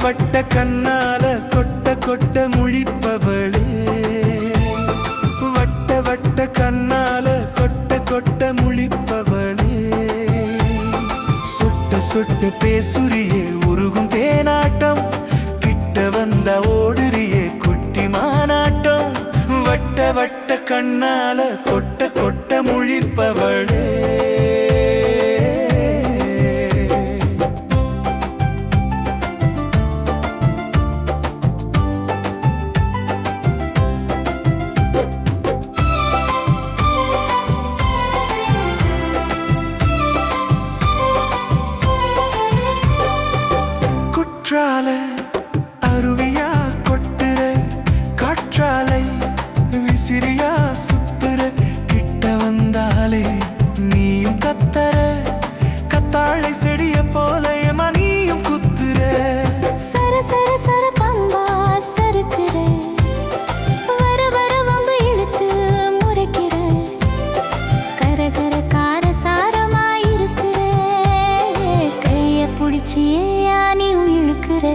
வட்ட கண்ணால கொட்ட கொட்ட முழிப்பவளே, வட்ட வட்ட கண்ணால கொட்ட கொட்ட முழிப்பவளே, சொட்ட சொட்ட பேசுறியே உருகும் தேனாட்டம், கிட்ட வந்த ஓடுறியே குட்டி மானாட்டம், வட்ட வட்ட கண்ணால கொட்ட கொட்ட முழிப்பவளே. குற்றால அருவியா கொட்டுற, காற்றாலை விசிறியா சுத்துற, கிட்ட வந்தாலே நீயும் கத்தற, கத்தாழை செடிய போல ஏமா நீயும் குத்துற, சர சர சர பம்பா சறுக்குற, வர வர வம்பு இழுத்து முறைக்கிற, கர கர கார சாரமாயிருக்கிற, கைய புடிச்சியே நீயும் இழுக்கிற.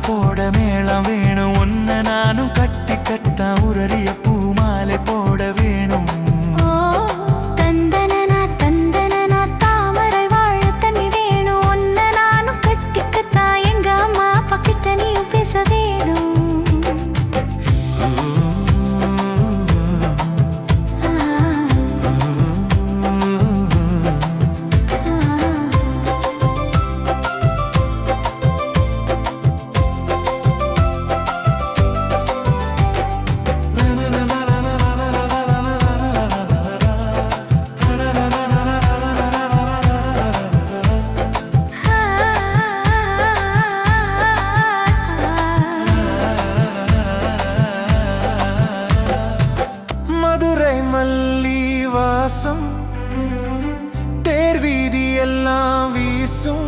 போட மேளம் வேணும், ஒன்ன நானும் கட்டி கட்டா உரறிய பூமாலை போட வேணும். தந்தனனா தந்தனனா தாமரை வாழ தண்ணி வேணும், ஒன்ன நானும் கட்டி கட்டா எங்க அம்மா பக்கிட்ட நீயும் பேச வேணும். மதுரை மல்லி வாசம் தேர் வீதி எல்லாம் வீசும்,